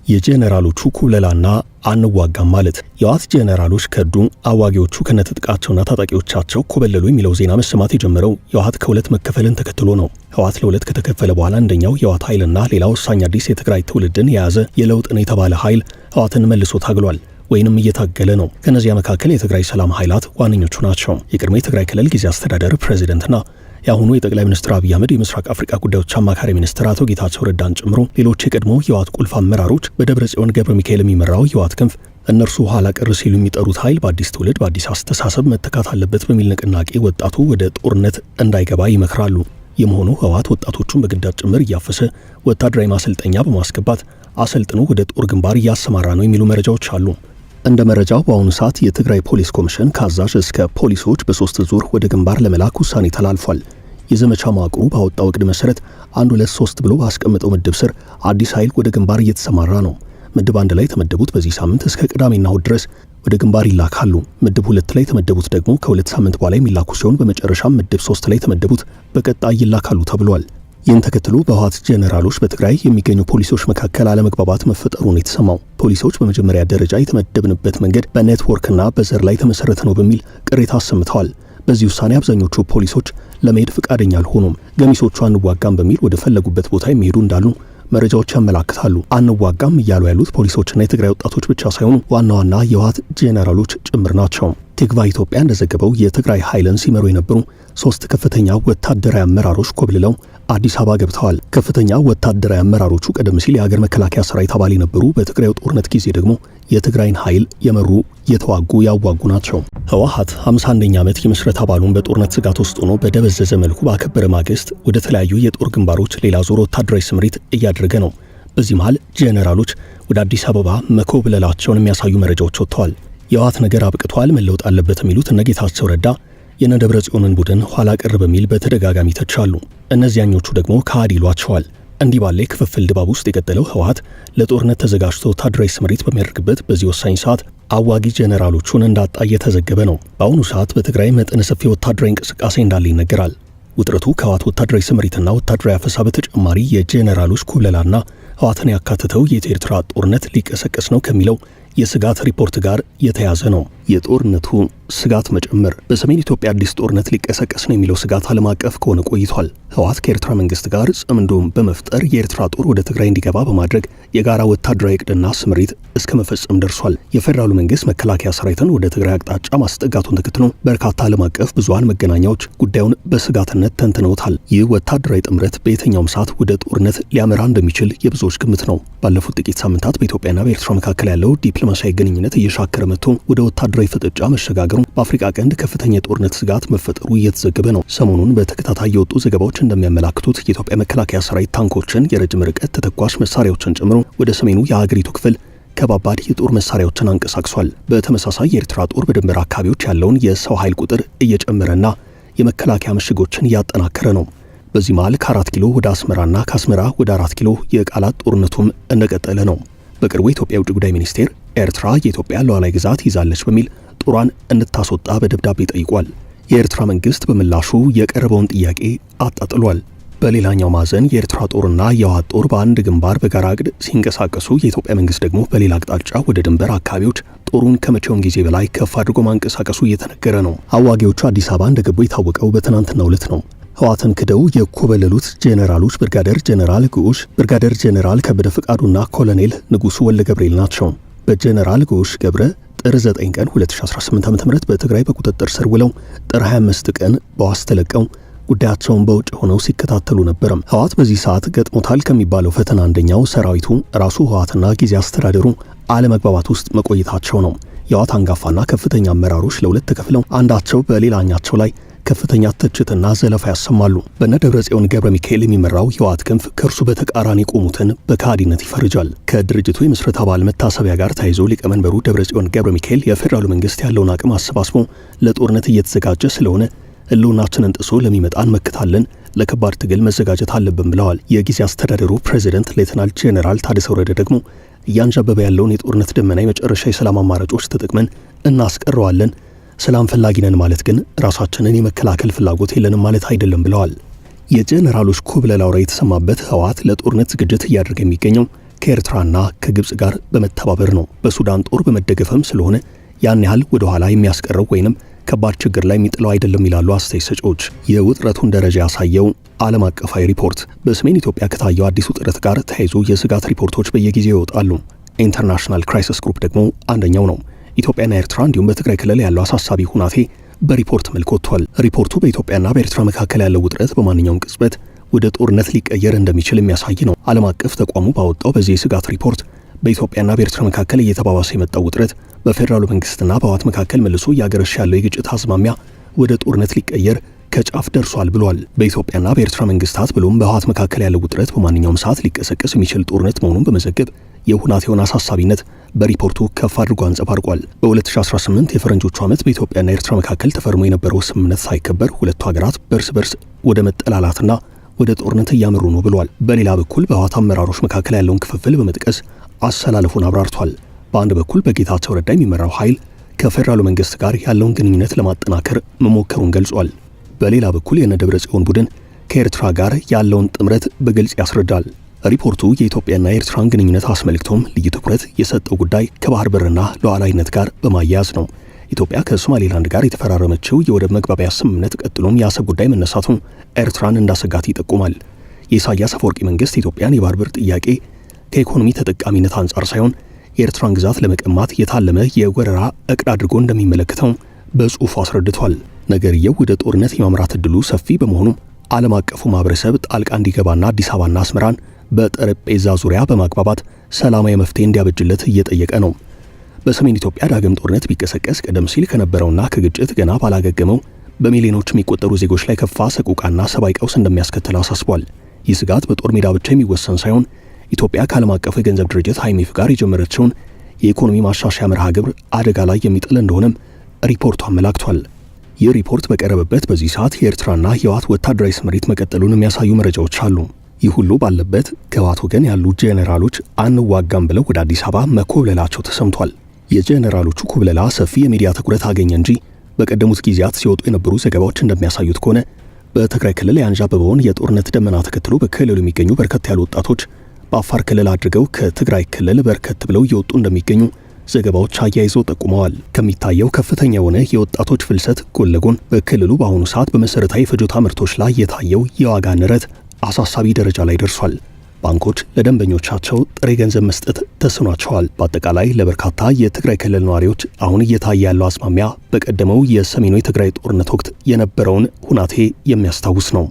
የጄኔራሎቹ ኩብለላና አንዋጋም ማለት የዋት ጄኔራሎች ከዱ አዋጊዎቹ ከነትጥቃቸውና ታጣቂዎቻቸው ኮበለሉ የሚለው ዜና መሰማት የጀመረው የዋት ከሁለት መከፈልን ተከትሎ ነው። ህዋት ለሁለት ከተከፈለ በኋላ አንደኛው የዋት ኃይልና ሌላው ወሳኝ አዲስ የትግራይ ትውልድን የያዘ የለውጥ ነው የተባለ ኃይል ህዋትን መልሶ ታግሏል ወይንም እየታገለ ነው። ከነዚያ መካከል የትግራይ ሰላም ኃይላት ዋነኞቹ ናቸው። የቀድሞ የትግራይ ክልል ጊዜያዊ አስተዳደር ፕሬዝዳንትና የአሁኑ የጠቅላይ ሚኒስትር አብይ አህመድ የምስራቅ አፍሪካ ጉዳዮች አማካሪ ሚኒስትር አቶ ጌታቸው ረዳን ጨምሮ ሌሎች የቀድሞ የዋት ቁልፍ አመራሮች በደብረጽዮን ገብረ ሚካኤል የሚመራው የዋት ክንፍ እነርሱ ኋላ ቀር ሲሉ የሚጠሩት ኃይል በአዲስ ትውልድ በአዲስ አስተሳሰብ መተካት አለበት በሚል ንቅናቄ ወጣቱ ወደ ጦርነት እንዳይገባ ይመክራሉ። የመሆኑ ህወሓት ወጣቶቹን በግዳጅ ጭምር እያፈሰ ወታደራዊ ማሰልጠኛ በማስገባት አሰልጥኖ ወደ ጦር ግንባር እያሰማራ ነው የሚሉ መረጃዎች አሉ። እንደ መረጃው በአሁኑ ሰዓት የትግራይ ፖሊስ ኮሚሽን ከአዛዥ እስከ ፖሊሶች በ3 ዙር ወደ ግንባር ለመላክ ውሳኔ ተላልፏል። የዘመቻ ማዕቀሩ ባወጣው ዕቅድ መሰረት 1 2 3 ብሎ ባስቀመጠው ምድብ ስር አዲስ ኃይል ወደ ግንባር እየተሰማራ ነው። ምድብ 1 ላይ የተመደቡት በዚህ ሳምንት እስከ ቅዳሜና እሁድ ድረስ ወደ ግንባር ይላካሉ። ምድብ 2 ላይ የተመደቡት ደግሞ ከ2 ሳምንት በኋላ የሚላኩ ሲሆን በመጨረሻም ምድብ 3 ላይ የተመደቡት በቀጣይ ይላካሉ ተብሏል። ይህን ተከትሎ በህወሓት ጄኔራሎች በትግራይ የሚገኙ ፖሊሶች መካከል አለመግባባት መፈጠሩን የተሰማው ፖሊሶች በመጀመሪያ ደረጃ የተመደብንበት መንገድ በኔትወርክና በዘር ላይ ተመሰረተ ነው በሚል ቅሬታ አሰምተዋል። በዚህ ውሳኔ አብዛኞቹ ፖሊሶች ለመሄድ ፈቃደኛ አልሆኑም። ገሚሶቹ አንዋጋም በሚል ወደ ፈለጉበት ቦታ የሚሄዱ እንዳሉ መረጃዎች ያመላክታሉ። አንዋጋም እያሉ ያሉት ፖሊሶችና የትግራይ ወጣቶች ብቻ ሳይሆኑ ዋና ዋና የህወሓት ጄኔራሎች ጭምር ናቸው። ቲግቫ ኢትዮጵያ እንደዘገበው የትግራይ ኃይልን ሲመሩ የነበሩ 3 ከፍተኛ ወታደራዊ አመራሮች ኮብልለው አዲስ አበባ ገብተዋል። ከፍተኛ ወታደራዊ አመራሮቹ ቀደም ሲል የሀገር መከላከያ ሰራዊት አባል የነበሩ፣ በትግራይ ጦርነት ጊዜ ደግሞ የትግራይን ኃይል የመሩ የተዋጉ ያዋጉ ናቸው። ህወሓት 51ኛ ዓመት የምስረታ በዓሉን በጦርነት ስጋት ውስጥ ሆኖ በደበዘዘ መልኩ ባከበረ ማግስት ወደ ተለያዩ የጦር ግንባሮች ሌላ ዙር ወታደራዊ ስምሪት እያደረገ ነው። በዚህ መሃል ጄኔራሎች ወደ አዲስ አበባ መኮብለላቸውን የሚያሳዩ መረጃዎች ወጥተዋል። የህወሓት ነገር አብቅቷል፣ መለወጥ አለበት የሚሉት እነ ጌታቸው ረዳ የነ ደብረጽዮንን ቡድን ኋላ ቀር በሚል በተደጋጋሚ ተቻሉ። እነዚያኞቹ ደግሞ ከሃዲ ይሏቸዋል። እንዲህ ባለ ክፍፍል ድባብ ውስጥ የቀጠለው ህወሓት ለጦርነት ተዘጋጅቶ ወታደራዊ ስምሪት በሚያደርግበት በዚህ ወሳኝ ሰዓት አዋጊ ጄኔራሎቹን እንዳጣ እየተዘገበ ነው። በአሁኑ ሰዓት በትግራይ መጠነ ሰፊ ወታደራዊ እንቅስቃሴ እንዳለ ይነገራል። ውጥረቱ ከህወሓት ወታደራዊ ስምሪትና ወታደራዊ አፈሳ በተጨማሪ የጄኔራሎች ኩብለላና ህወሓትን ያካተተው የኤርትራ ጦርነት ሊቀሰቀስ ነው ከሚለው የስጋት ሪፖርት ጋር የተያዘ ነው። የጦርነቱ ስጋት መጨመር በሰሜን ኢትዮጵያ አዲስ ጦርነት ሊቀሰቀስ ነው የሚለው ስጋት ዓለም አቀፍ ከሆነ ቆይቷል። ህወሓት ከኤርትራ መንግስት ጋር ጽምዶም በመፍጠር የኤርትራ ጦር ወደ ትግራይ እንዲገባ በማድረግ የጋራ ወታደራዊ ዕቅድና ስምሪት እስከ መፈጸም ደርሷል። የፌዴራሉ መንግስት መከላከያ ሰራዊትን ወደ ትግራይ አቅጣጫ ማስጠጋቱን ተከትሎ በርካታ ዓለም አቀፍ ብዙሃን መገናኛዎች ጉዳዩን በስጋትነት ተንትነውታል። ይህ ወታደራዊ ጥምረት በየትኛውም ሰዓት ወደ ጦርነት ሊያመራ እንደሚችል የብዙዎች ግምት ነው። ባለፉት ጥቂት ሳምንታት በኢትዮጵያና በኤርትራ መካከል ያለው ዲፕሎማሲያዊ ግንኙነት እየሻከረ መጥቶ ወደ ወታደራዊ ፍጥጫ መሸጋገሩ በአፍሪካ ቀንድ ከፍተኛ የጦርነት ስጋት መፈጠሩ እየተዘገበ ነው። ሰሞኑን በተከታታይ የወጡ ዘገባዎች እንደሚያመላክቱት የኢትዮጵያ መከላከያ ሰራዊት ታንኮችን፣ የረጅም ርቀት ተተኳሽ መሳሪያዎችን ጨምሮ ወደ ሰሜኑ የሀገሪቱ ክፍል ከባባድ የጦር መሳሪያዎችን አንቀሳቅሷል። በተመሳሳይ የኤርትራ ጦር በድንበር አካባቢዎች ያለውን የሰው ኃይል ቁጥር እየጨመረና የመከላከያ ምሽጎችን እያጠናከረ ነው። በዚህ መሃል ከ4 ኪሎ ወደ አስመራና ከአስመራ ወደ 4 ኪሎ የቃላት ጦርነቱም እንደቀጠለ ነው። በቅርቡ የኢትዮጵያ ውጭ ጉዳይ ሚኒስቴር ኤርትራ የኢትዮጵያ ሉዓላዊ ግዛት ይዛለች በሚል ጦሯን እንድታስወጣ በደብዳቤ ጠይቋል። የኤርትራ መንግስት በምላሹ የቀረበውን ጥያቄ አጣጥሏል። በሌላኛው ማዕዘን የኤርትራ ጦርና የህወሓት ጦር በአንድ ግንባር በጋራ እቅድ ሲንቀሳቀሱ፣ የኢትዮጵያ መንግስት ደግሞ በሌላ አቅጣጫ ወደ ድንበር አካባቢዎች ጦሩን ከመቼውም ጊዜ በላይ ከፍ አድርጎ ማንቀሳቀሱ እየተነገረ ነው። አዋጊዎቹ አዲስ አበባ እንደገቡ የታወቀው በትናንትናው ዕለት ነው። ህወሓትን ክደው የኮበለሉት ጄኔራሎች ብርጋዴር ጄኔራል ግዑሽ፣ ብርጋዴር ጄኔራል ከበደ ፈቃዱና ኮሎኔል ንጉሱ ወልደ ገብርኤል ናቸው። በጄኔራል ግዑሽ ገብረ ጥር 9 ቀን 2018 ዓ.ም በትግራይ በቁጥጥር ስር ውለው ጥር 25 ቀን በዋስ ተለቀው ጉዳያቸውን በውጭ ሆነው ሲከታተሉ ነበርም። ህወሓት በዚህ ሰዓት ገጥሞታል ከሚባለው ፈተና አንደኛው ሰራዊቱ ራሱ ህወሓትና ጊዜያዊ አስተዳደሩ አለመግባባት ውስጥ መቆየታቸው ነው። የህወሓት አንጋፋና ከፍተኛ አመራሮች ለሁለት ተከፍለው አንዳቸው በሌላኛቸው ላይ ከፍተኛ ትችትና ዘለፋ ያሰማሉ። በነ ደብረጽዮን ገብረ ሚካኤል የሚመራው የህወሓት ክንፍ ከእርሱ በተቃራኒ ቆሙትን በካሃዲነት ይፈርጃል። ከድርጅቱ የምስረታ በዓል መታሰቢያ ጋር ተያይዞ ሊቀመንበሩ ደብረጽዮን ገብረ ሚካኤል የፌዴራሉ መንግስት ያለውን አቅም አሰባስቦ ለጦርነት እየተዘጋጀ ስለሆነ ህልውናችንን ጥሶ ለሚመጣ እንመክታለን፣ ለከባድ ትግል መዘጋጀት አለብን ብለዋል። የጊዜያዊ አስተዳደሩ ፕሬዝዳንት ሌተናል ጄኔራል ታደሰ ወረደ ደግሞ እያንዣበበ ያለውን የጦርነት ደመና የመጨረሻ የሰላም አማራጮች ተጠቅመን እናስቀረዋለን፣ ሰላም ፈላጊ ነን ማለት ግን ራሳችንን የመከላከል ፍላጎት የለንም ማለት አይደለም ብለዋል። የጄኔራሎች ኩብለላ ወሬ የተሰማበት ህወሓት ለጦርነት ዝግጅት እያደረገ የሚገኘው ከኤርትራና ከግብጽ ጋር በመተባበር ነው። በሱዳን ጦር በመደገፍም ስለሆነ ያን ያህል ወደ ኋላ የሚያስቀረው ወይንም ከባድ ችግር ላይ የሚጥለው አይደለም ይላሉ አስተያየት ሰጪዎች። የውጥረቱን ደረጃ ያሳየው ዓለም አቀፋዊ ሪፖርት በሰሜን ኢትዮጵያ ከታየው አዲስ ውጥረት ጋር ተያይዞ የስጋት ሪፖርቶች በየጊዜው ይወጣሉ። ኢንተርናሽናል ክራይሲስ ግሩፕ ደግሞ አንደኛው ነው። ኢትዮጵያና ኤርትራ እንዲሁም በትግራይ ክልል ያለው አሳሳቢ ሁናቴ በሪፖርት መልክ ወጥቷል። ሪፖርቱ በኢትዮጵያና በኤርትራ መካከል ያለው ውጥረት በማንኛውም ቅጽበት ወደ ጦርነት ሊቀየር እንደሚችል የሚያሳይ ነው። ዓለም አቀፍ ተቋሙ ባወጣው በዚህ የስጋት ሪፖርት በኢትዮጵያና በኤርትራ መካከል እየተባባሰ የመጣው ውጥረት በፌዴራሉ መንግስትና በህወሓት መካከል መልሶ እያገረሸ ያለው የግጭት አዝማሚያ ወደ ጦርነት ሊቀየር ከጫፍ ደርሷል ብሏል። በኢትዮጵያና በኤርትራ መንግስታት ብሎም በህወሓት መካከል ያለው ውጥረት በማንኛውም ሰዓት ሊቀሰቀስ የሚችል ጦርነት መሆኑን በመዘገብ የሁናቴውን አሳሳቢነት በሪፖርቱ ከፍ አድርጎ አንጸባርቋል። በ2018 የፈረንጆቹ ዓመት በኢትዮጵያና ኤርትራ መካከል ተፈርሞ የነበረው ስምምነት ሳይከበር ሁለቱ ሀገራት በርስ በርስ ወደ መጠላላትና ወደ ጦርነት እያመሩ ነው ብሏል። በሌላ በኩል በህወሓት አመራሮች መካከል ያለውን ክፍፍል በመጥቀስ አሰላለፉን አብራርቷል። በአንድ በኩል በጌታቸው ረዳ የሚመራው ኃይል ከፌዴራሉ መንግስት ጋር ያለውን ግንኙነት ለማጠናከር መሞከሩን ገልጿል። በሌላ በኩል የነደብረ ጽዮን ቡድን ከኤርትራ ጋር ያለውን ጥምረት በግልጽ ያስረዳል። ሪፖርቱ የኢትዮጵያና የኤርትራን ግንኙነት አስመልክቶም ልዩ ትኩረት የሰጠው ጉዳይ ከባህር በርና ሉዓላዊነት ጋር በማያያዝ ነው። ኢትዮጵያ ከሶማሌላንድ ጋር የተፈራረመችው የወደብ መግባቢያ ስምምነት ቀጥሎም የአሰብ ጉዳይ መነሳቱን ኤርትራን እንዳሰጋት ይጠቁማል። የኢሳያስ አፈወርቂ መንግስት ኢትዮጵያን የባህር በር ጥያቄ ከኢኮኖሚ ተጠቃሚነት አንጻር ሳይሆን የኤርትራን ግዛት ለመቀማት የታለመ የወረራ እቅድ አድርጎ እንደሚመለከተው በጽሑፉ አስረድቷል። ነገርየው ወደ ጦርነት የማምራት እድሉ ሰፊ በመሆኑ ዓለም አቀፉ ማህበረሰብ ጣልቃ እንዲገባና አዲስ አበባና አስመራን በጠረጴዛ ዙሪያ በማግባባት ሰላማዊ መፍትሄ እንዲያበጅለት እየጠየቀ ነው። በሰሜን ኢትዮጵያ ዳግም ጦርነት ቢቀሰቀስ ቀደም ሲል ከነበረውና ከግጭት ገና ባላገገመው በሚሊዮኖች የሚቆጠሩ ዜጎች ላይ ከፋ ሰቆቃና ሰብአዊ ቀውስ እንደሚያስከትል አሳስቧል። ይህ ስጋት በጦር ሜዳ ብቻ የሚወሰን ሳይሆን ኢትዮጵያ ከዓለም አቀፉ የገንዘብ ድርጅት IMF ጋር የጀመረችውን የኢኮኖሚ ማሻሻያ መርሃ ግብር አደጋ ላይ የሚጥል እንደሆነም ሪፖርቱ አመላክቷል። ይህ ሪፖርት በቀረበበት በዚህ ሰዓት የኤርትራና የህወሓት ወታደራዊ ስምሪት መቀጠሉን የሚያሳዩ መረጃዎች አሉ። ይህ ሁሉ ባለበት ከህወሓት ወገን ያሉ ጄኔራሎች አንዋጋም ብለው ወደ አዲስ አበባ መኮብለላቸው ተሰምቷል። የጄኔራሎቹ ኩብለላ ሰፊ የሚዲያ ትኩረት አገኘ እንጂ በቀደሙት ጊዜያት ሲወጡ የነበሩ ዘገባዎች እንደሚያሳዩት ከሆነ በትግራይ ክልል ያንዣበበውን የጦርነት ደመና ተከትሎ በክልሉ የሚገኙ በርከት ያሉ ወጣቶች በአፋር ክልል አድርገው ከትግራይ ክልል በርከት ብለው እየወጡ እንደሚገኙ ዘገባዎች አያይዘው ጠቁመዋል። ከሚታየው ከፍተኛ የሆነ የወጣቶች ፍልሰት ጎን ለጎን በክልሉ በአሁኑ ሰዓት በመሰረታዊ ፍጆታ ምርቶች ላይ የታየው የዋጋ ንረት አሳሳቢ ደረጃ ላይ ደርሷል። ባንኮች ለደንበኞቻቸው ጥሬ ገንዘብ መስጠት ተስኗቸዋል። በአጠቃላይ ለበርካታ የትግራይ ክልል ነዋሪዎች አሁን እየታየ ያለው አዝማሚያ በቀደመው የሰሜኑ የትግራይ ጦርነት ወቅት የነበረውን ሁናቴ የሚያስታውስ ነው።